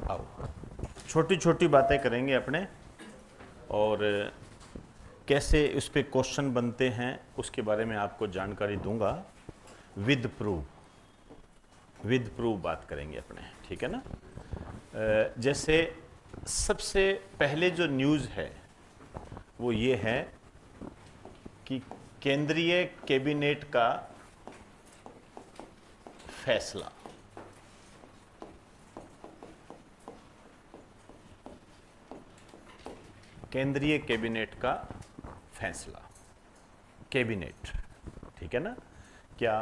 आओ, छोटी छोटी बातें करेंगे अपने, और कैसे उस पर क्वेश्चन बनते हैं उसके बारे में आपको जानकारी दूंगा। विद प्रूफ बात करेंगे अपने, ठीक है ना। जैसे सबसे पहले जो न्यूज़ है वो ये है कि केंद्रीय कैबिनेट का फैसला, केंद्रीय कैबिनेट का फैसला, कैबिनेट, ठीक है ना। क्या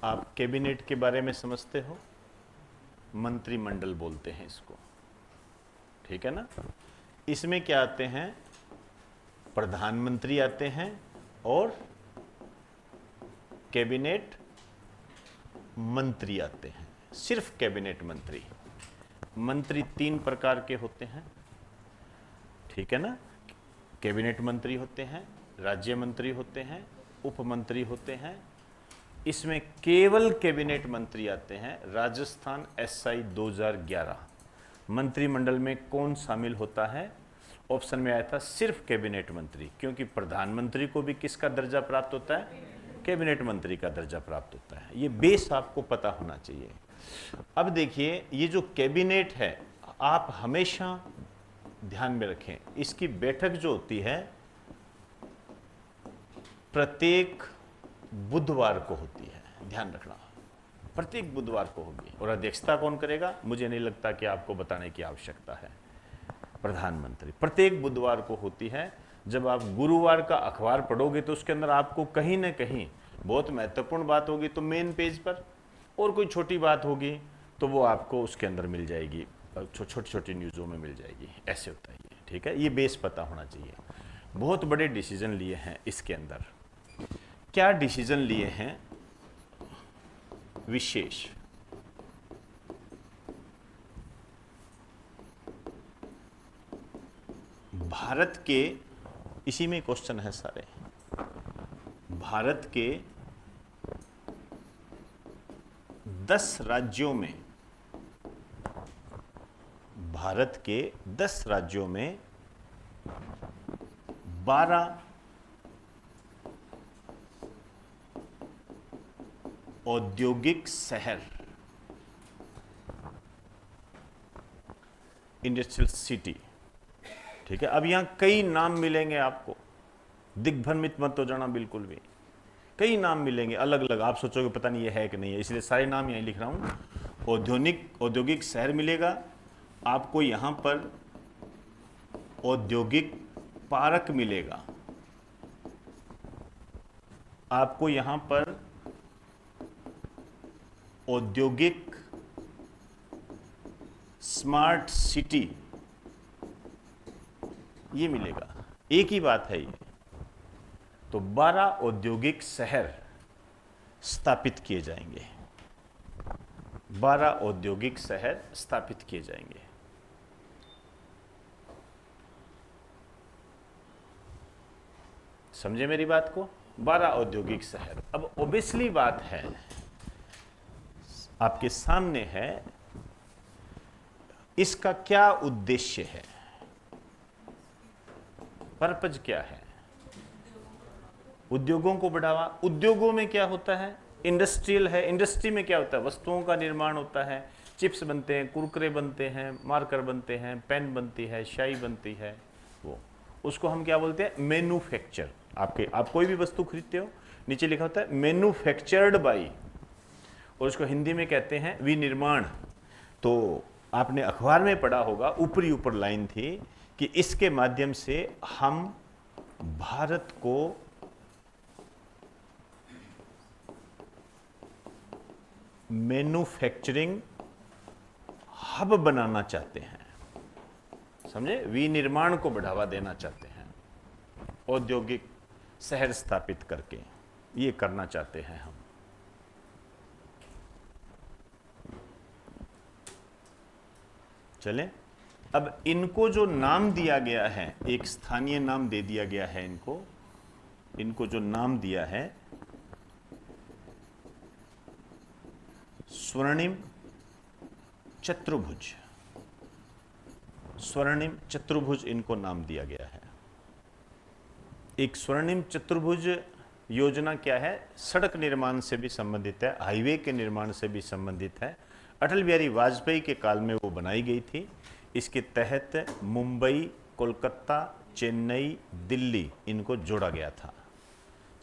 आप कैबिनेट के बारे में समझते हो? मंत्रिमंडल बोलते हैं इसको, ठीक है ना। इसमें क्या आते हैं? प्रधानमंत्री आते हैं और कैबिनेट मंत्री आते हैं। सिर्फ कैबिनेट मंत्री। मंत्री तीन प्रकार के होते हैं, ठीक है ना। कैबिनेट मंत्री होते हैं, राज्य मंत्री होते हैं, उप मंत्री होते हैं। इसमें केवल कैबिनेट मंत्री आते हैं। राजस्थान एसआई 2011 मंत्रिमंडल में कौन शामिल होता है? ऑप्शन में आया था सिर्फ कैबिनेट मंत्री, क्योंकि प्रधानमंत्री को भी किसका दर्जा प्राप्त होता है? कैबिनेट मंत्री का दर्जा प्राप्त होता है। ये बेस आपको पता होना चाहिए। अब देखिए, ये जो कैबिनेट है, आप हमेशा ध्यान में रखें, इसकी बैठक जो होती है प्रत्येक बुधवार को होती है। ध्यान रखना, प्रत्येक बुधवार को होगी। और अध्यक्षता कौन करेगा? मुझे नहीं लगता कि आपको बताने की आवश्यकता है। प्रधानमंत्री। प्रत्येक बुधवार को होती है। जब आप गुरुवार का अखबार पढ़ोगे तो उसके अंदर आपको कहीं ना कहीं बहुत महत्वपूर्ण बात होगी तो मेन पेज पर, और कोई छोटी बात होगी तो वो आपको उसके अंदर मिल जाएगी, छोटी छोटी न्यूज़ों में मिल जाएगी। ऐसे होता है ये, ठीक है। ये बेस पता होना चाहिए। बहुत बड़े डिसीजन लिए हैं इसके अंदर। क्या डिसीजन लिए हैं? विशेष, भारत के, इसी में क्वेश्चन है सारे, भारत के 10 राज्यों में, भारत के 10 राज्यों में 12 औद्योगिक शहर, इंडस्ट्रियल सिटी, ठीक है। अब यहां कई नाम मिलेंगे आपको, दिग्भ्रमित मत हो जाना बिल्कुल भी। कई नाम मिलेंगे अलग अलग, आप सोचोगे पता नहीं ये है कि नहीं है, इसलिए सारे नाम यहीं लिख रहा हूं। औद्योगिक शहर मिलेगा आपको, यहां पर औद्योगिक पार्क मिलेगा आपको, यहां पर औद्योगिक स्मार्ट सिटी ये मिलेगा। एक ही बात है ये। तो 12 औद्योगिक शहर स्थापित किए जाएंगे, 12 औद्योगिक शहर स्थापित किए जाएंगे। समझे मेरी बात को? 12 औद्योगिक शहर। अब ओबियसली बात है, आपके सामने है, इसका क्या उद्देश्य है? पर्पज क्या है? उद्योगों को बढ़ावा। उद्योगों में क्या होता है? इंडस्ट्रियल है। इंडस्ट्री में क्या होता है? वस्तुओं का निर्माण होता है। चिप्स बनते हैं, कुरकुरे बनते हैं, मार्कर बनते हैं, पेन बनती है, शाई बनती है। वो उसको हम क्या बोलते हैं? मैन्युफैक्चर। आप कोई भी वस्तु खरीदते हो, नीचे लिखा होता है मैन्युफैक्चर्ड बाई, और उसको हिंदी में कहते हैं विनिर्माण। तो आपने अखबार में पढ़ा होगा, ऊपर लाइन थी कि इसके माध्यम से हम भारत को मैन्युफैक्चरिंग हब बनाना चाहते हैं। समझे? विनिर्माण को बढ़ावा देना चाहते हैं, औद्योगिक शहर स्थापित करके ये करना चाहते हैं हम। चलें, अब इनको जो नाम दिया गया है, एक स्थानीय नाम दे दिया गया है इनको जो नाम दिया है स्वर्णिम चतुर्भुज, स्वर्णिम चतुर्भुज इनको नाम दिया गया है। एक स्वर्णिम चतुर्भुज योजना क्या है? सड़क निर्माण से भी संबंधित है, हाईवे के निर्माण से भी संबंधित है। अटल बिहारी वाजपेयी के काल में वो बनाई गई थी। इसके तहत मुंबई, कोलकाता, चेन्नई, दिल्ली इनको जोड़ा गया था।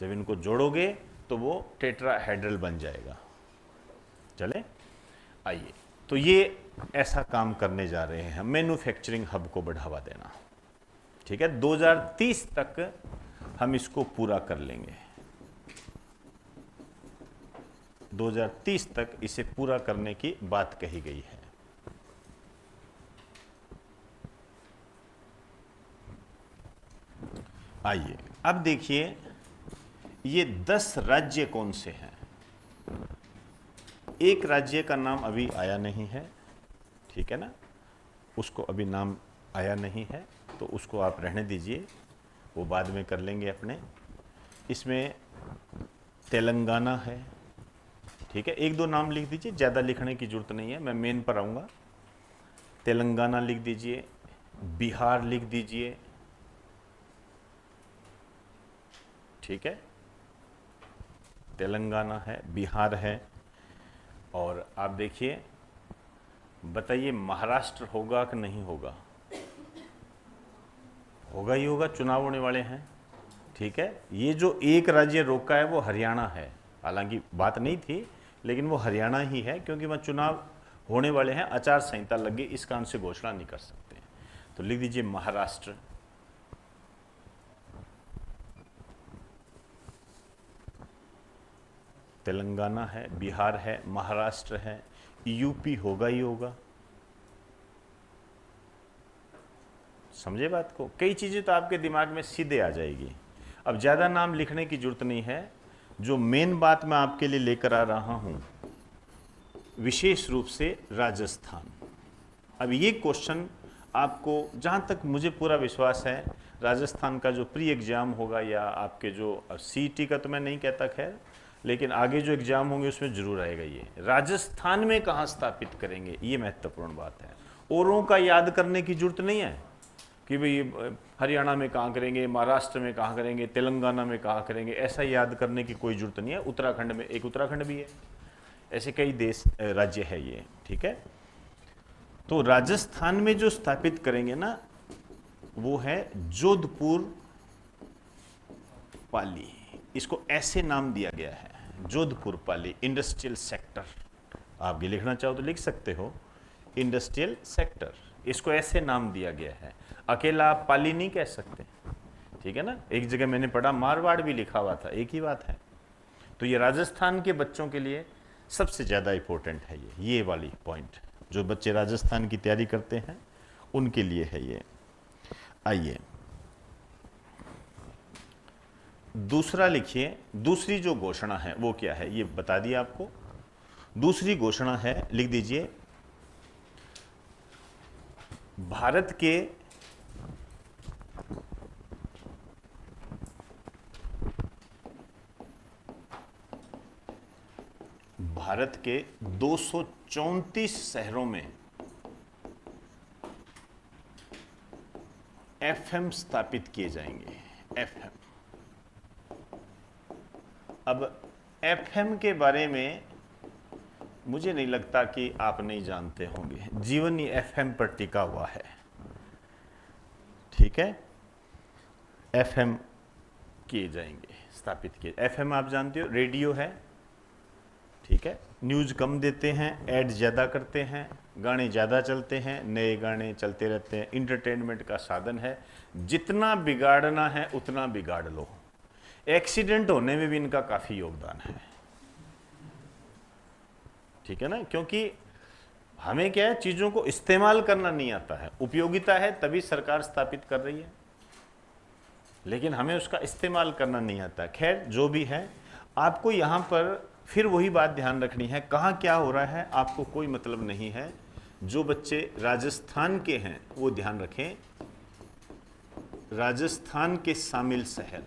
जब इनको जोड़ोगे तो वो टेट्राहेड्रल बन जाएगा। चले आइए, तो ये ऐसा काम करने जा रहे हैं, मैन्युफैक्चरिंग हब को बढ़ावा देना। ठीक है, 2030 तक हम इसको पूरा कर लेंगे। 2030 तक इसे पूरा करने की बात कही गई है। आइए अब देखिए, ये 10 राज्य कौन से हैं। एक राज्य का नाम अभी आया नहीं है, ठीक है ना, उसको अभी नाम आया नहीं है, तो उसको आप रहने दीजिए, वो बाद में कर लेंगे अपने। इसमें तेलंगाना है, ठीक है, एक दो नाम लिख दीजिए, ज़्यादा लिखने की जरूरत नहीं है, मैं मेन पर आऊँगा। तेलंगाना लिख दीजिए, बिहार लिख दीजिए, ठीक है, तेलंगाना है, बिहार है। और आप देखिए, बताइए महाराष्ट्र होगा कि नहीं होगा? होगा ही होगा, चुनाव होने वाले हैं, ठीक है। ये जो एक राज्य रोका है वो हरियाणा है, हालांकि बात नहीं थी, लेकिन वो हरियाणा ही है, क्योंकि वहाँ चुनाव होने वाले हैं, आचार संहिता लग गई, इस कारण से घोषणा नहीं कर सकते। तो लिख दीजिए महाराष्ट्र, तेलंगाना है, बिहार है, महाराष्ट्र है, यूपी होगा ही होगा। समझे बात को? कई चीज़ें तो आपके दिमाग में सीधे आ जाएगी। अब ज़्यादा नाम लिखने की जरूरत नहीं है। जो मेन बात मैं आपके लिए लेकर आ रहा हूँ, विशेष रूप से राजस्थान। अब ये क्वेश्चन आपको, जहाँ तक मुझे पूरा विश्वास है, राजस्थान का जो प्री एग्ज़ाम होगा या आपके जो सीईटी का तो मैं नहीं कहता, खैर, लेकिन आगे जो एग्ज़ाम होंगे उसमें जरूर आएगा। ये राजस्थान में कहाँ स्थापित करेंगे, ये महत्वपूर्ण बात है। औरों का याद करने की जरूरत नहीं है कि भाई हरियाणा में कहाँ करेंगे, महाराष्ट्र में कहाँ करेंगे, तेलंगाना में कहाँ करेंगे, ऐसा याद करने की कोई जरूरत नहीं है। उत्तराखंड में, एक उत्तराखंड भी है, ऐसे कई देश राज्य है ये, ठीक है। तो राजस्थान में जो स्थापित करेंगे ना, वो है जोधपुर पाली। इसको ऐसे नाम दिया गया है, जोधपुर पाली इंडस्ट्रियल सेक्टर। आप ये लिखना चाहो तो लिख सकते हो, इंडस्ट्रियल सेक्टर, इसको ऐसे नाम दिया गया है। अकेला आप पाली नहीं कह सकते, ठीक है ना। एक जगह मैंने पढ़ा मारवाड़ भी लिखा हुआ था, एक ही बात है। तो ये राजस्थान के बच्चों के लिए सबसे ज़्यादा इंपॉर्टेंट है ये वाली पॉइंट। जो बच्चे राजस्थान की तैयारी करते हैं उनके लिए है ये। आइए दूसरा लिखिए, दूसरी जो घोषणा है वो क्या है, ये बता दिया आपको। दूसरी घोषणा है, लिख दीजिए, भारत के 234 शहरों में एफएम स्थापित किए जाएंगे। एफएम, अब एफएम के बारे में मुझे नहीं लगता कि आप नहीं जानते होंगे, जीवन ही एफएम पर टिका हुआ है, ठीक है। एफएम किए जाएंगे, स्थापित किए। एफएम आप जानते हो, रेडियो है, ठीक है। न्यूज़ कम देते हैं, ऐड ज़्यादा करते हैं, गाने ज़्यादा चलते हैं, नए गाने चलते रहते हैं, इंटरटेनमेंट का साधन है। जितना बिगाड़ना है उतना बिगाड़ लो। एक्सीडेंट होने में भी इनका काफ़ी योगदान है, ठीक है ना, क्योंकि हमें क्या है, चीज़ों को इस्तेमाल करना नहीं आता है। उपयोगिता है तभी सरकार स्थापित कर रही है, लेकिन हमें उसका इस्तेमाल करना नहीं आता। खैर जो भी है, आपको यहाँ पर फिर वही बात ध्यान रखनी है, कहाँ क्या हो रहा है आपको कोई मतलब नहीं है। जो बच्चे राजस्थान के हैं वो ध्यान रखें, राजस्थान के शामिल शहर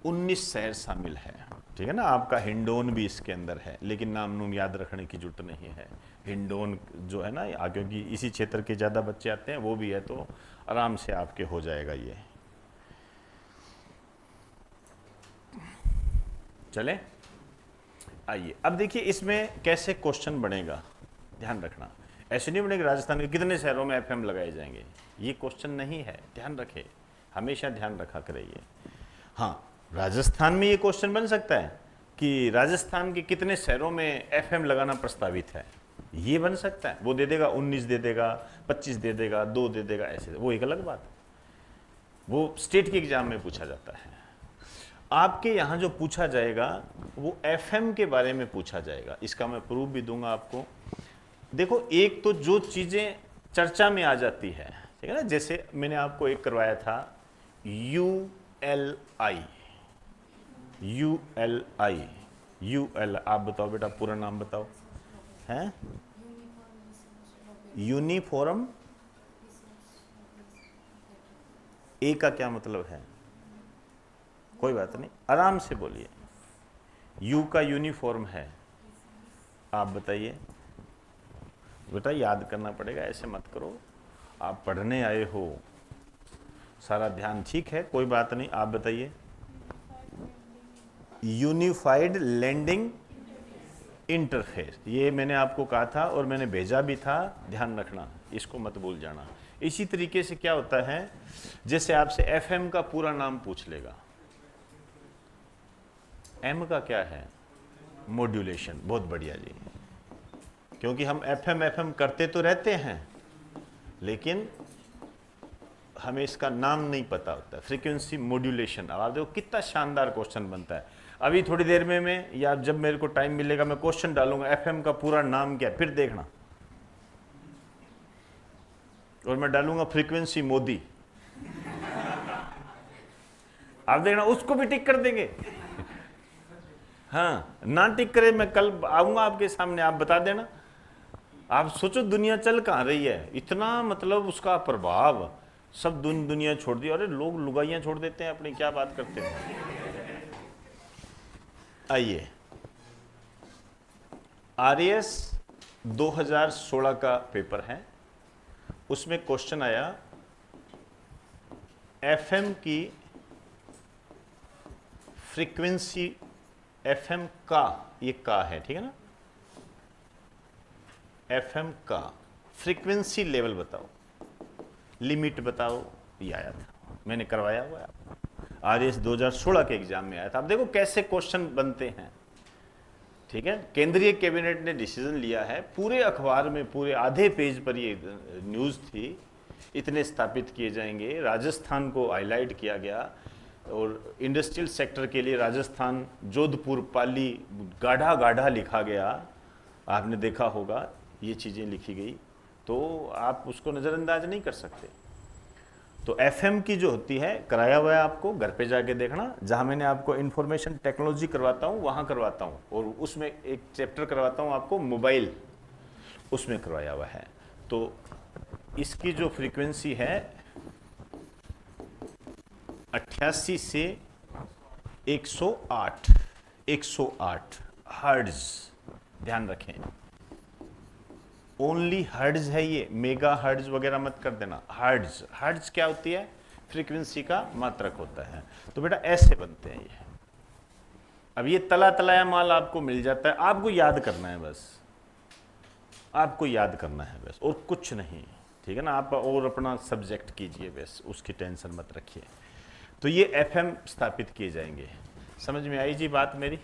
19 शहर शामिल है, ठीक है ना। आपका हिंडोन भी इसके अंदर है, लेकिन नाम नूम याद रखने की जरूरत नहीं है। हिंडोन जो है ना, क्योंकि इसी क्षेत्र के ज़्यादा बच्चे आते हैं, वो भी है, तो आराम से आपके हो जाएगा ये। चले आइए, अब देखिए इसमें कैसे क्वेश्चन बनेगा, ध्यान रखना। ऐसे नहीं बनेगा राजस्थान के कितने शहरों में एफएम लगाए जाएंगे, ये क्वेश्चन नहीं है, ध्यान रखे, हमेशा ध्यान रखा करिए। हाँ, राजस्थान में ये क्वेश्चन बन सकता है कि राजस्थान के कितने शहरों में एफएम लगाना प्रस्तावित है, ये बन सकता है। वो दे देगा 19 दे देगा, 25 दे देगा, 2 दे देगा, ऐसे, वो एक अलग बात है, वो स्टेट के एग्जाम में पूछा जाता है। आपके यहाँ जो पूछा जाएगा वो एफएम के बारे में पूछा जाएगा, इसका मैं प्रूफ भी दूंगा आपको। देखो, एक तो जो चीजें चर्चा में आ जाती है, ठीक है ना, जैसे मैंने आपको एक करवाया था ULI, आप बताओ बेटा, पूरा नाम बताओ। हैं? यूनिफॉर्म, ए का क्या मतलब है? कोई बात नहीं, आराम से बोलिए। यू का यूनिफॉर्म है, आप बताइए बेटा, याद करना पड़ेगा, ऐसे मत करो, आप पढ़ने आए हो, सारा ध्यान ठीक है, कोई बात नहीं, आप बताइए। यूनिफाइड लैंडिंग इंटरफेस, ये मैंने आपको कहा था और मैंने भेजा भी था, ध्यान रखना, इसको मत भूल जाना। इसी तरीके से क्या होता है, जैसे आपसे एफएम का पूरा नाम पूछ लेगा, एम का क्या है? मॉड्यूलेशन, बहुत बढ़िया जी, क्योंकि हम एफएम करते तो रहते हैं, लेकिन हमें इसका नाम नहीं पता होता, फ्रीक्वेंसी मॉड्यूलेशन। अब आप देखो कितना शानदार क्वेश्चन बनता है। अभी थोड़ी देर में मैं, या जब मेरे को टाइम मिलेगा, मैं क्वेश्चन डालूंगा एफएम का पूरा नाम क्या है, फिर देखना, और मैं डालूंगा फ्रीक्वेंसी मोदी, आप देखना उसको भी टिक कर देंगे। हाँ, ना टिक करे, मैं कल आऊंगा आपके सामने, आप बता देना। आप सोचो दुनिया चल कहाँ रही है, इतना मतलब उसका प्रभाव, सब दुनिया छोड़ दी, अरे लोग लुगाइयां छोड़ देते हैं अपनी, क्या बात करते हैं। आइए, आरएएस 2016 का पेपर है, उसमें क्वेश्चन आया एफएम की फ्रीक्वेंसी, एफएम का, ये का है, ठीक है ना, एफएम का फ्रीक्वेंसी लेवल बताओ, लिमिट बताओ, ये आया था, मैंने करवाया हुआ है आपको, आरएएस 2016 के एग्जाम में आया था। अब देखो कैसे क्वेश्चन बनते हैं, ठीक है। केंद्रीय कैबिनेट ने डिसीजन लिया है, पूरे अखबार में पूरे आधे पेज पर ये न्यूज़ थी, इतने स्थापित किए जाएंगे, राजस्थान को हाईलाइट किया गया, और इंडस्ट्रियल सेक्टर के लिए राजस्थान, जोधपुर, पाली, गाढ़ा गाढ़ा लिखा गया, आपने देखा होगा, ये चीज़ें लिखी गई, तो आप उसको नज़रअंदाज नहीं कर सकते। तो एफएम की जो होती है, कराया हुआ है आपको, घर पे जाके देखना, जहाँ मैंने आपको इंफॉर्मेशन टेक्नोलॉजी करवाता हूँ वहाँ करवाता हूँ, और उसमें एक चैप्टर करवाता हूँ आपको मोबाइल, उसमें करवाया हुआ है। तो इसकी जो फ्रीक्वेंसी है 88 से 108 हर्ट्ज, ध्यान रखें, ओनली हर्ट्ज है ये, मेगा हर्ट्ज वगैरह मत कर देना। हर्ट्ज, हर्ट्ज क्या होती है? फ्रीक्वेंसी का मात्रक होता है। तो बेटा ऐसे बनते हैं ये। अब ये तला तलाया माल आपको मिल जाता है, आपको याद करना है बस, आपको याद करना है बस, और कुछ नहीं, ठीक है ना। आप और अपना सब्जेक्ट कीजिए बस, उसकी टेंशन मत रखिए। तो ये एफएम स्थापित किए जाएंगे, समझ में आई जी बात मेरी,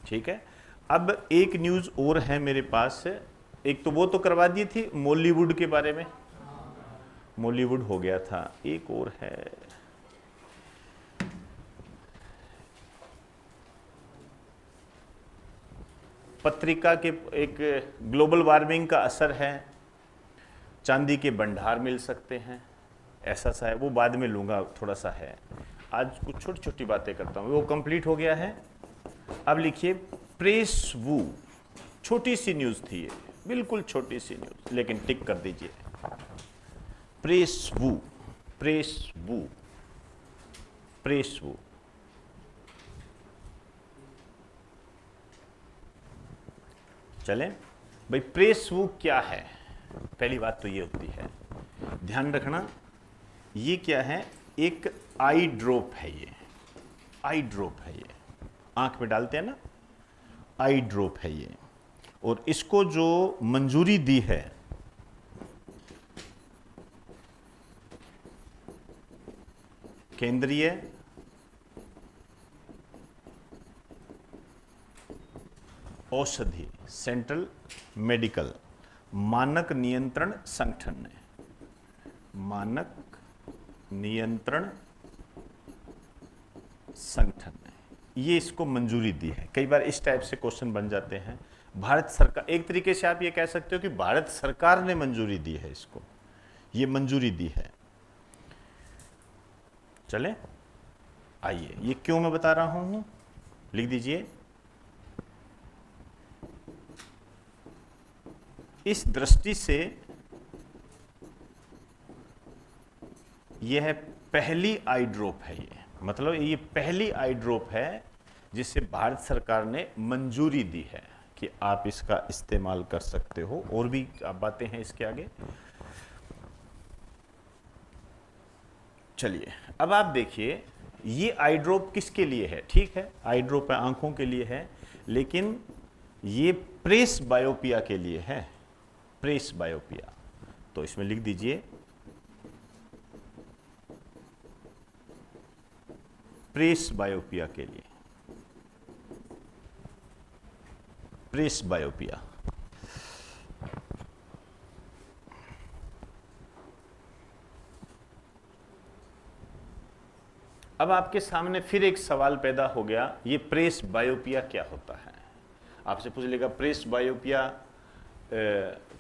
ठीक है। अब एक न्यूज़ और है मेरे पास, एक तो वो तो करवा दी थी मॉलीवुड के बारे में, मॉलीवुड हो गया था, एक और है, पत्रिका के, एक ग्लोबल वार्मिंग का असर है, चांदी के भंडार मिल सकते हैं, ऐसा सा है, वो बाद में लूंगा, थोड़ा सा है, आज कुछ छोटी छोटी बातें करता हूँ। वो कंप्लीट हो गया है। अब लिखिए प्रेस वू, छोटी सी न्यूज़ थी ये, बिल्कुल छोटी सी न्यूज़, लेकिन टिक कर दीजिए, प्रेस वू, प्रेस वू, प्रेस वू। चलें भाई, प्रेस वूक क्या है? पहली बात तो ये होती है, ध्यान रखना, ये क्या है? एक आई ड्रॉप है। ये आई ड्रॉप है, ये आंख में डालते हैं ना, आई ड्रॉप है ये। और इसको जो मंजूरी दी है केंद्रीय औषधि, सेंट्रल मेडिकल मानक नियंत्रण संगठन ने, मानक नियंत्रण संगठन ने ये इसको मंजूरी दी है। कई बार इस टाइप से क्वेश्चन बन जाते हैं। भारत सरकार, एक तरीके से आप ये कह सकते हो कि भारत सरकार ने मंजूरी दी है इसको, ये मंजूरी दी है। चले आइए, ये क्यों मैं बता रहा हूं, लिख दीजिए। इस दृष्टि से यह पहली आई ड्रॉप है। ये मतलब ये पहली आई ड्रॉप है जिसे भारत सरकार ने मंजूरी दी है कि आप इसका इस्तेमाल कर सकते हो। और भी बातें हैं इसके आगे। चलिए अब आप देखिए, ये आई ड्रॉप किसके लिए है? ठीक है, आई ड्रॉप आंखों के लिए है, लेकिन ये प्रेस बायोपिया के लिए है, प्रेस बायोपिया। तो इसमें लिख दीजिए प्रेस बायोपिया के लिए, प्रेस बायोपिया। अब आपके सामने फिर एक सवाल पैदा हो गया, ये प्रेस बायोपिया क्या होता है? आपसे पूछ लेगा प्रेस बायोपिया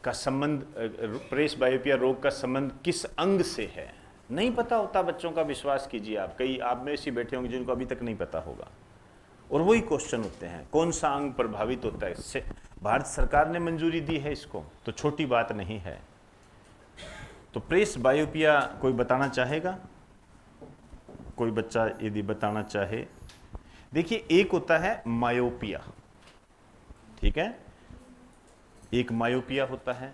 का संबंध, प्रेस बायोपिया रोग का संबंध किस अंग से है? नहीं पता होता बच्चों का, विश्वास कीजिए आप, कई आप में ऐसे बैठे होंगे जिनको अभी तक नहीं पता होगा। और वही क्वेश्चन होते हैं, कौन सा अंग प्रभावित होता है इससे? भारत सरकार ने मंजूरी दी है इसको, तो छोटी बात नहीं है। तो प्रेस बायोपिया कोई बताना चाहेगा? कोई बच्चा यदि बताना चाहे। देखिए, एक होता है मायोपिया, ठीक है, एक मायोपिया होता है,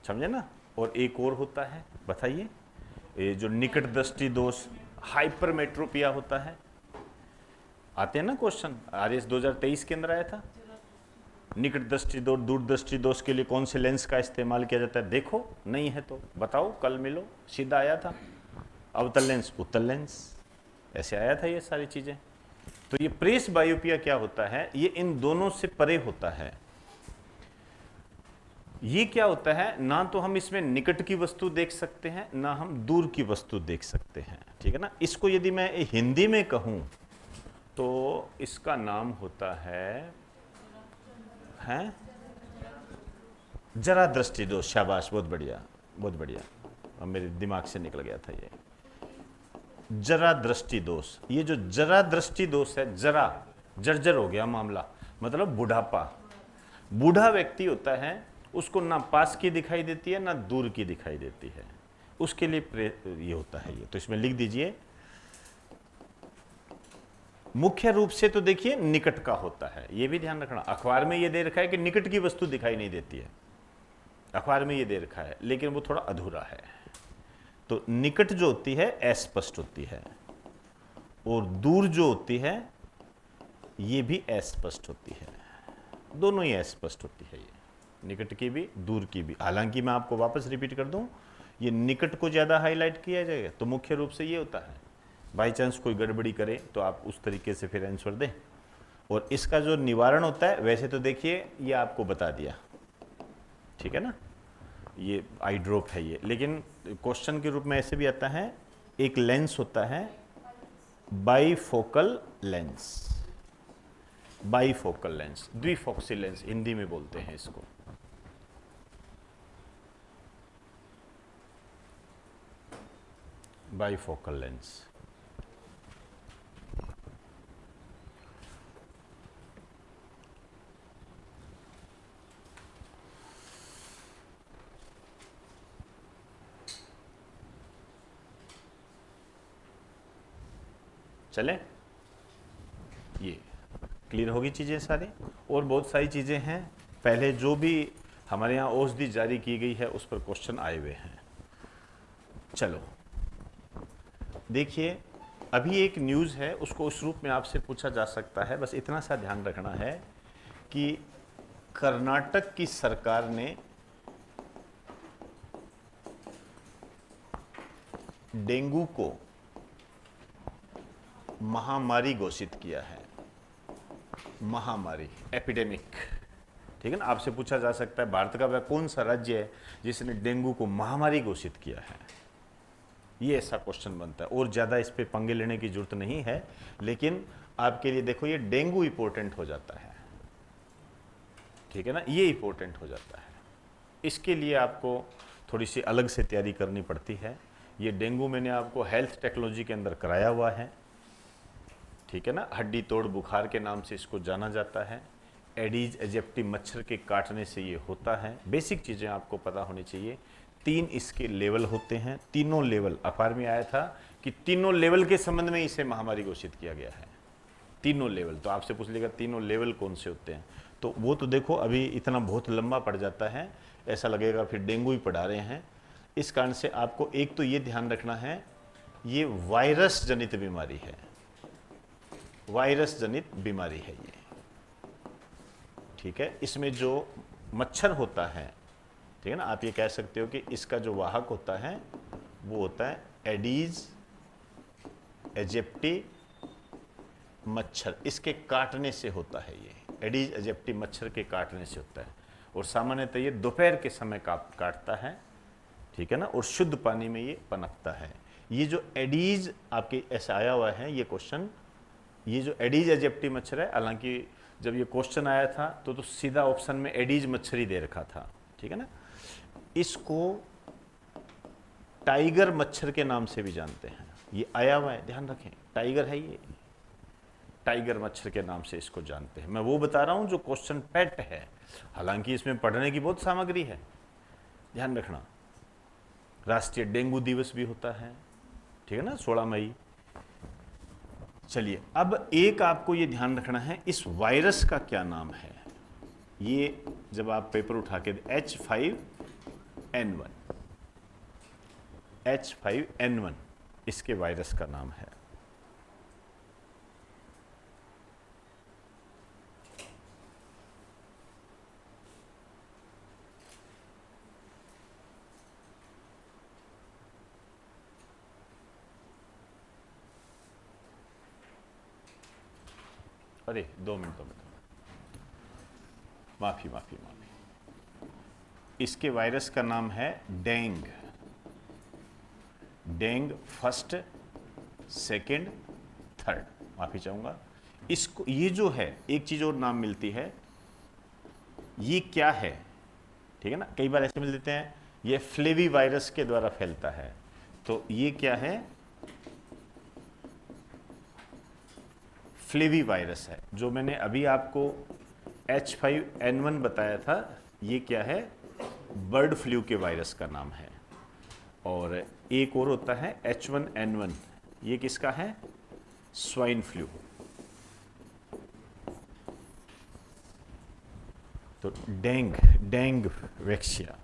समझे ना, और एक और होता है, बताइए, ये जो निकट दृष्टि दोष, हाइपरमेट्रोपिया होता है। आते हैं ना क्वेश्चन, आरएस 2023 के अंदर आया था, निकट दृष्टि दोष, दूरदृष्टि दोष के लिए कौन से लेंस का इस्तेमाल किया जाता है? देखो, नहीं है तो बताओ, कल मिलो, सीधा आया था, अवतल लेंस, उत्तल लेंस, ऐसे आया था ये सारी चीजें। तो ये प्रेस बायोपिया क्या होता है? ये इन दोनों से परे होता है। ये क्या होता है, ना तो हम इसमें निकट की वस्तु देख सकते हैं, ना हम दूर की वस्तु देख सकते हैं, ठीक है ना। इसको यदि मैं हिंदी में कहूं तो इसका नाम होता है जरा दृष्टि दोष। शाबाश, बहुत बढ़िया, बहुत बढ़िया, अब मेरे दिमाग से निकल गया था ये, जरा दृष्टि दोष। ये जो जरा दृष्टि दोष है, जरा जर्जर हो गया मामला, मतलब बुढ़ापा, बूढ़ा व्यक्ति होता है, उसको ना पास की दिखाई देती है ना दूर की दिखाई देती है, उसके लिए ये होता है ये। तो इसमें लिख दीजिए, मुख्य रूप से तो देखिए निकट का होता है, ये भी ध्यान रखना। अखबार में ये दे रखा है कि निकट की वस्तु दिखाई नहीं देती है, अखबार में ये दे रखा है, लेकिन वो थोड़ा अधूरा है। तो निकट जो होती है अस्पष्ट होती है, और दूर जो होती है ये भी अस्पष्ट होती है, दोनों ही अस्पष्ट होती है, ये निकट की भी दूर की भी। हालांकि मैं आपको वापस रिपीट कर दूं, ये निकट को ज़्यादा हाईलाइट किया जाएगा तो मुख्य रूप से ये होता है। बाई चांस कोई गड़बड़ी करे तो आप उस तरीके से फिर आंसर दें। और इसका जो निवारण होता है, वैसे तो देखिए ये आपको बता दिया, ठीक है ना, ये आई ड्रॉप है ये, लेकिन क्वेश्चन के रूप में ऐसे भी आता है, एक लेंस होता है बाईफोकल लेंस, बाईफोकल लेंस, द्विफोक्सी लेंस हिंदी में बोलते हैं इसको। Bifocal lens. चले, ये क्लियर होगी चीजें सारी। और बहुत सारी चीजें हैं पहले जो भी हमारे यहाँ औषधि जारी की गई है उस पर क्वेश्चन आए हुए हैं। चलो देखिए, अभी एक न्यूज़ है, उसको उस रूप में आपसे पूछा जा सकता है। बस इतना सा ध्यान रखना है कि कर्नाटक की सरकार ने डेंगू को महामारी घोषित किया है। महामारी, एपिडेमिक, ठीक है ना। आपसे पूछा जा सकता है भारत का वह कौन सा राज्य है जिसने डेंगू को महामारी घोषित किया है। ये ऐसा क्वेश्चन बनता है, और ज़्यादा इस पे पंगे लेने की जरूरत नहीं है, लेकिन आपके लिए देखो ये डेंगू इंपॉर्टेंट हो जाता है, ठीक है ना, ये इंपॉर्टेंट हो जाता है। इसके लिए आपको थोड़ी सी अलग से तैयारी करनी पड़ती है। ये डेंगू मैंने आपको हेल्थ टेक्नोलॉजी के अंदर कराया हुआ है, ठीक है ना। हड्डी तोड़ बुखार के नाम से इसको जाना जाता है। एडीज एजिप्टी मच्छर के काटने से ये होता है। बेसिक चीज़ें आपको पता होनी चाहिए। 3 इसके लेवल होते हैं, तीनों लेवल अखबार में आया था कि तीनों लेवल के संबंध में इसे महामारी घोषित किया गया है। तीनों लेवल, तो आपसे पूछ लेगा तीनों लेवल कौन से होते हैं, तो वो तो देखो अभी इतना बहुत लंबा पड़ जाता है, ऐसा लगेगा फिर डेंगू ही पढ़ा रहे हैं। इस कारण से आपको एक तो ये ध्यान रखना है, ये वायरस जनित बीमारी है, वायरस जनित बीमारी है ये, ठीक है। इसमें जो मच्छर होता है, ठीक है ना, आप ये कह सकते हो कि इसका जो वाहक होता है वो होता है एडीज एजिप्टी मच्छर। इसके काटने से होता है ये, एडीज एजिप्टी मच्छर के काटने से होता है, और सामान्यतः ये दोपहर के समय काटता है, ठीक है ना, और शुद्ध पानी में ये पनपता है। ये जो एडीज आपके ऐसा आया हुआ है ये क्वेश्चन, ये जो एडीज एजिप्टी मच्छर है, हालांकि जब ये क्वेश्चन आया था तो सीधा ऑप्शन में एडीज मच्छर ही दे रखा था, ठीक है ना। इसको टाइगर मच्छर के नाम से भी जानते हैं, ये आया हुआ है, ध्यान रखें, टाइगर है ये, टाइगर मच्छर के नाम से इसको जानते हैं। मैं वो बता रहा हूं जो क्वेश्चन पेट है, हालांकि इसमें पढ़ने की बहुत सामग्री है, ध्यान रखना। राष्ट्रीय डेंगू दिवस भी होता है, ठीक है ना, 16 मई। चलिए, अब एक आपको ये ध्यान रखना है, इस वायरस का क्या नाम है। ये जब आप पेपर उठा के H5N1, H5N1 इसके वायरस का नाम है। अरे 2 मिनटों में, माफी माफी माफी, इसके वायरस का नाम है dengue. Dengue first, second, third, माफी चाहूंगा। इसको, ये जो है एक चीज और नाम मिलती है, ये क्या है, ठीक है ना, कई बार ऐसे मिल देते हैं, ये फ्लेवी वायरस के द्वारा फैलता है, तो ये क्या है, फ्लेवी वायरस है। जो मैंने अभी आपको H5N1 बताया था, ये क्या है, बर्ड फ्लू के वायरस का नाम है। और एक और होता है H1N1, ये किसका है, स्वाइन फ्लू। तो डेंग वैक्सिया।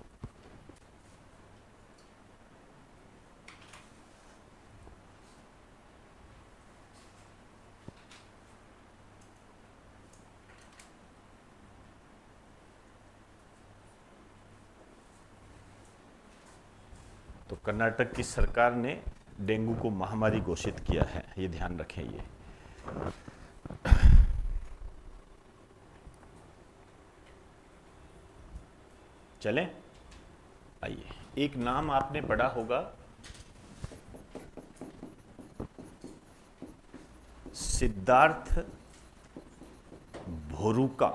तो कर्नाटक की सरकार ने डेंगू को महामारी घोषित किया है, ये ध्यान रखें। ये चलें, आइए, एक नाम आपने पढ़ा होगा, सिद्धार्थ भोरुका।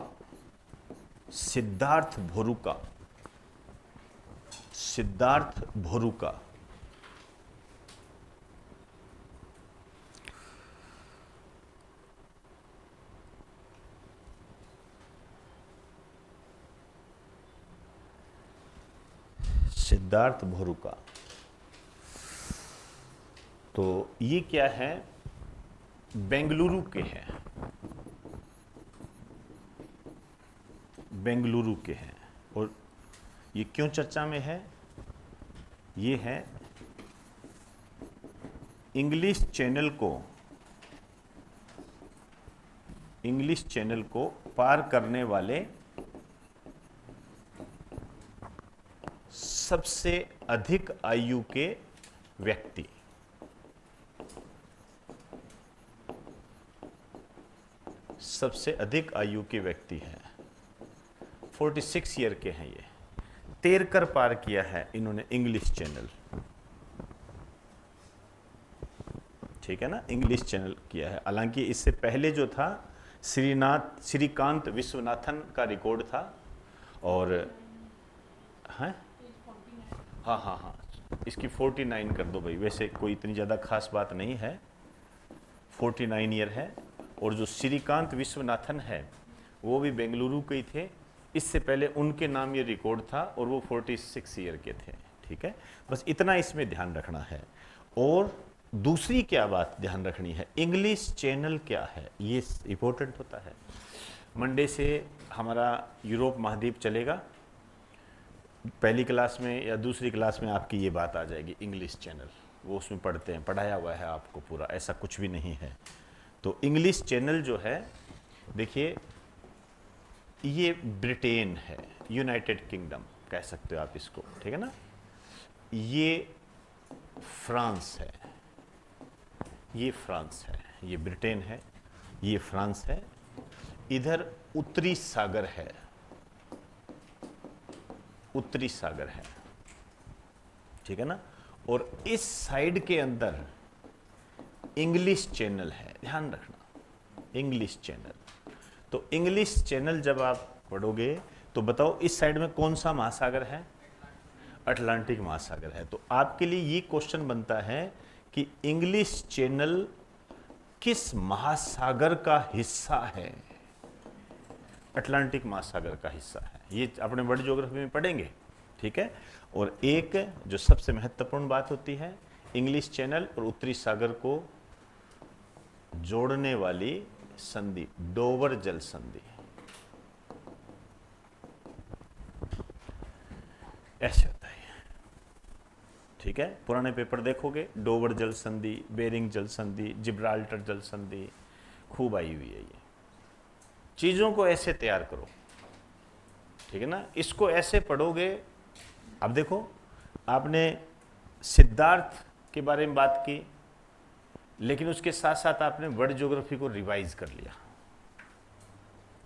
सिद्धार्थ भोरुका, सिद्धार्थ भोरुका। सिद्धार्थ भोरुका, तो ये क्या है, बेंगलुरु के हैं, बेंगलुरु के हैं। और ये क्यों चर्चा में है? ये है इंग्लिश चैनल को पार करने वाले सबसे अधिक आयु के व्यक्ति। सबसे अधिक आयु के व्यक्ति हैं, 46 ईयर के हैं ये। तैर कर पार किया है इन्होंने इंग्लिश चैनल, ठीक है ना, इंग्लिश चैनल किया है। हालांकि इससे पहले जो था श्रीकांत विश्वनाथन का रिकॉर्ड था। और हैं, हाँ, इसकी 49 कर दो भाई, वैसे कोई इतनी ज़्यादा खास बात नहीं है, 49 ईयर है। और जो श्रीकांत विश्वनाथन है वो भी बेंगलुरु के ही थे, इससे पहले उनके नाम ये रिकॉर्ड था और वो 46 ईयर के थे, ठीक है। बस इतना इसमें ध्यान रखना है। और दूसरी क्या बात ध्यान रखनी है, इंग्लिश चैनल क्या है, ये इम्पोर्टेंट होता है। मंडे से हमारा यूरोप महाद्वीप चलेगा, पहली क्लास में या दूसरी क्लास में आपकी ये बात आ जाएगी, इंग्लिश चैनल, वो उसमें पढ़ते हैं, पढ़ाया हुआ है आपको पूरा, ऐसा कुछ भी नहीं है। तो इंग्लिश चैनल जो है, देखिए ये ब्रिटेन है, यूनाइटेड किंगडम कह सकते हो आप इसको, ठीक है ना। ये फ्रांस है, ये फ्रांस है, ये ब्रिटेन है, ये फ्रांस है। इधर उत्तरी सागर है, उत्तरी सागर है, ठीक है ना। और इस साइड के अंदर इंग्लिश चैनल है, ध्यान रखना, इंग्लिश चैनल। तो इंग्लिश चैनल जब आप पढ़ोगे तो बताओ इस साइड में कौन सा महासागर है? अटलांटिक महासागर है। तो आपके लिए ये क्वेश्चन बनता है कि इंग्लिश चैनल किस महासागर का हिस्सा है? अटलांटिक महासागर का हिस्सा है, ये अपने वर्ल्ड ज्योग्राफी में पढ़ेंगे, ठीक है। और एक जो सबसे महत्वपूर्ण बात होती है, इंग्लिश चैनल और उत्तरी सागर को जोड़ने वाली संधि, डोवर जल संधि, ऐसे होता है, ठीक है। पुराने पेपर देखोगे, डोवर जल संधि, बेरिंग जल संधि, जिब्राल्टर जल संधि खूब आई हुई है। ये चीजों को ऐसे तैयार करो, ठीक है ना, इसको ऐसे पढ़ोगे। अब देखो, आपने सिद्धार्थ के बारे में बात की, लेकिन उसके साथ साथ आपने वर्ल्ड ज्योग्राफी को रिवाइज कर लिया,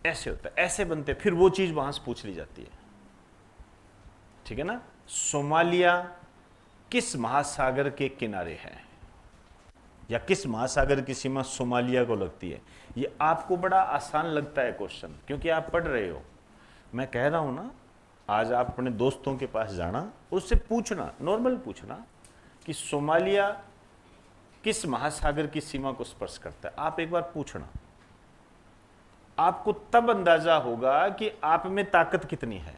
ऐसे होता है, ऐसे बनते, फिर वो चीज वहां से पूछ ली जाती है, ठीक है ना। सोमालिया किस महासागर के किनारे है, या किस महासागर की सीमा सोमालिया को लगती है? ये आपको बड़ा आसान लगता है क्वेश्चन, क्योंकि आप पढ़ रहे हो। मैं कह रहा हूं ना, आज आप अपने दोस्तों के पास जाना, उससे पूछना, नॉर्मल पूछना कि सोमालिया किस महासागर की सीमा को स्पर्श करता है। आप एक बार पूछना, आपको तब अंदाजा होगा कि आप में ताकत कितनी है।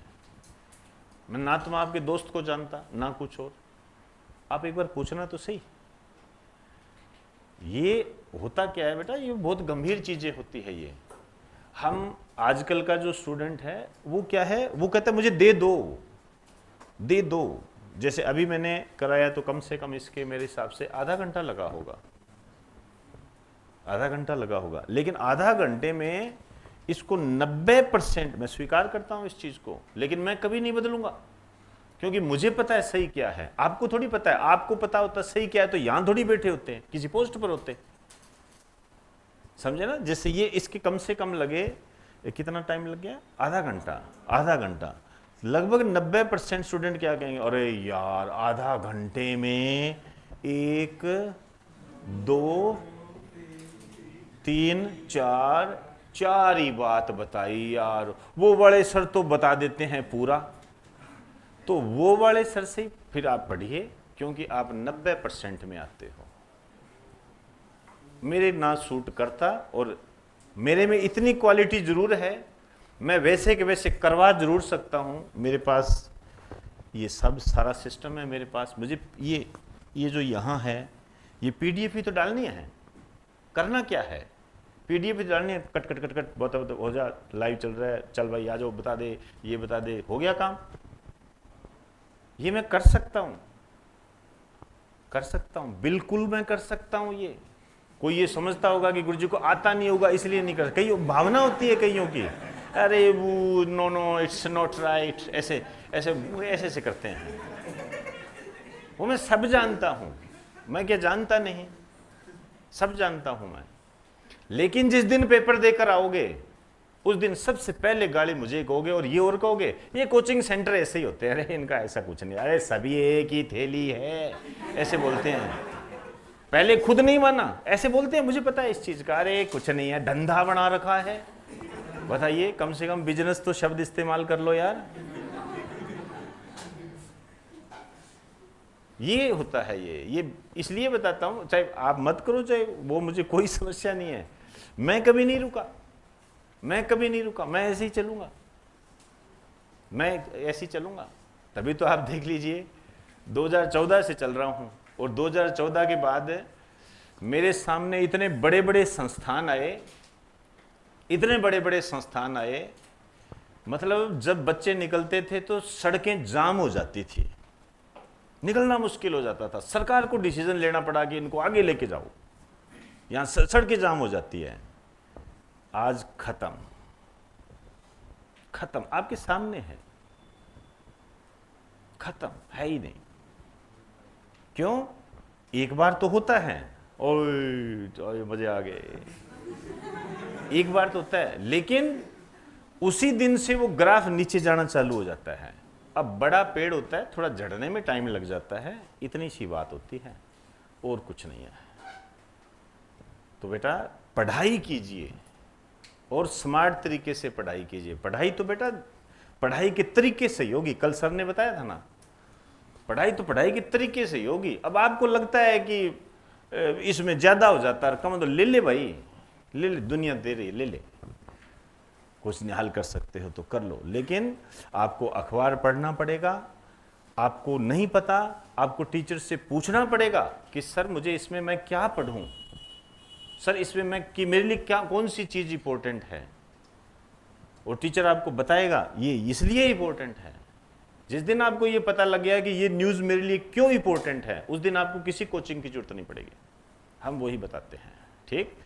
मैं ना तो मैं आपके दोस्त को जानता, ना कुछ और, आप एक बार पूछना तो सही। ये होता क्या है बेटा, ये बहुत गंभीर चीजें होती है। ये हम आजकल का जो स्टूडेंट है वो क्या है, वो कहता है मुझे दे दो, दे दो। जैसे अभी मैंने कराया तो कम से कम इसके मेरे हिसाब से आधा घंटा लगा होगा, आधा घंटा लगा होगा। लेकिन आधा घंटे में इसको 90%, मैं स्वीकार करता हूं इस चीज को, लेकिन मैं कभी नहीं बदलूंगा, क्योंकि मुझे पता है सही क्या है, आपको थोड़ी पता है। आपको पता होता सही क्या है तो यहां थोड़ी बैठे होते हैं, किसी पोस्ट पर होते, समझे ना। जैसे ये इसके कम से कम लगे, कितना टाइम लग गया, आधा घंटा, आधा घंटा। लगभग 90% स्टूडेंट क्या कहेंगे, अरे यार आधा घंटे में 1 2 3 4 ही बात बताई यार, वो वाले सर तो बता देते हैं पूरा। तो वो वाले सर से फिर आप पढ़िए, क्योंकि आप 90% में आते हो। मेरे ना सूट करता, और मेरे में इतनी क्वालिटी जरूर है, मैं वैसे के वैसे करवा जरूर सकता हूं। मेरे पास ये सब सारा सिस्टम है मेरे पास। मुझे ये जो यहां है, ये PDF ही तो डालनी है। करना क्या है, पीडीएफ डालनी है, कट कट कट कट, बहुत हो जा, लाइव चल रहा है, चल भाई आ जाओ, बता दे, ये बता दे, हो गया काम। ये मैं कर सकता हूं, कर सकता हूं, बिल्कुल मैं कर सकता हूं। ये कोई ये समझता होगा कि गुरुजी को आता नहीं होगा इसलिए नहीं कर, कई भावना होती है कईयों की, अरे वो no no it's not right, ऐसे ऐसे ऐसे ऐसे करते हैं। वो मैं सब जानता हूं, मैं क्या जानता नहीं, सब जानता हूं मैं। लेकिन जिस दिन पेपर देकर आओगे उस दिन सबसे पहले गाली मुझे कहोगे, और ये और कहोगे ये कोचिंग सेंटर ऐसे ही होते हैं, अरे इनका ऐसा कुछ नहीं, अरे सभी एक ही थैली है, ऐसे बोलते हैं। पहले खुद नहीं माना, ऐसे बोलते हैं, मुझे पता है इस चीज का, अरे कुछ नहीं है, धंधा बना रखा है। बताइए, कम से कम बिजनेस तो शब्द इस्तेमाल कर लो यार। ये होता है, ये इसलिए बताता हूं, चाहे आप मत करो, चाहे वो, मुझे कोई समस्या नहीं है। मैं कभी नहीं रुका, मैं कभी नहीं रुका, मैं ऐसे ही चलूंगा, मैं ऐसे ही चलूंगा। तभी तो आप देख लीजिए 2014 से चल रहा हूं, और 2014 के बाद मेरे सामने इतने बड़े बड़े संस्थान आए, इतने बड़े बड़े संस्थान आए, मतलब जब बच्चे निकलते थे तो सड़कें जाम हो जाती थी, निकलना मुश्किल हो जाता था, सरकार को डिसीजन लेना पड़ा कि इनको आगे लेके जाओ, यहां सड़कें जाम हो जाती है। आज खत्म, खत्म, आपके सामने है, खत्म है ही नहीं। क्यों? एक बार तो होता है, ओए मजे आ गए, एक बार तो होता है, लेकिन उसी दिन से वो ग्राफ नीचे जाना चालू हो जाता है। अब बड़ा पेड़ होता है, थोड़ा झड़ने में टाइम लग जाता है, इतनी सी बात होती है, और कुछ नहीं है। तो बेटा पढ़ाई कीजिए, और स्मार्ट तरीके से पढ़ाई कीजिए। पढ़ाई तो बेटा पढ़ाई के तरीके से ही होगी, कल सर ने बताया था ना, पढ़ाई तो पढ़ाई के तरीके से ही होगी। अब आपको लगता है कि इसमें ज्यादा हो जाता है, कम, तो ले ले भाई, ले ले, दुनिया दे रही है, ले ले, कुछ नहीं हल कर सकते हो तो कर लो, लेकिन आपको अखबार पढ़ना पड़ेगा। आपको नहीं पता, आपको टीचर से पूछना पड़ेगा कि सर मुझे इसमें मैं क्या पढ़ूं, सर इसमें मैं कि मेरे लिए क्या, कौन सी चीज इंपॉर्टेंट है, और टीचर आपको बताएगा ये इसलिए इंपॉर्टेंट है। जिस दिन आपको ये पता लग गया कि ये न्यूज मेरे लिए क्यों इंपॉर्टेंट है, उस दिन आपको किसी कोचिंग की जरूरत नहीं पड़ेगी, हम वही बताते हैं। ठीक,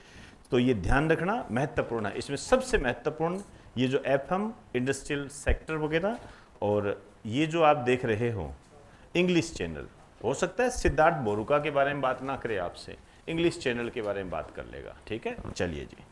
तो ये ध्यान रखना महत्वपूर्ण है। इसमें सबसे महत्वपूर्ण ये जो एफएम, इंडस्ट्रियल सेक्टर वगैरह, और ये जो आप देख रहे हो इंग्लिश चैनल, हो सकता है सिद्धार्थ बोरुका के बारे में बात ना करे आपसे, इंग्लिश चैनल के बारे में बात कर लेगा। ठीक है, चलिए जी।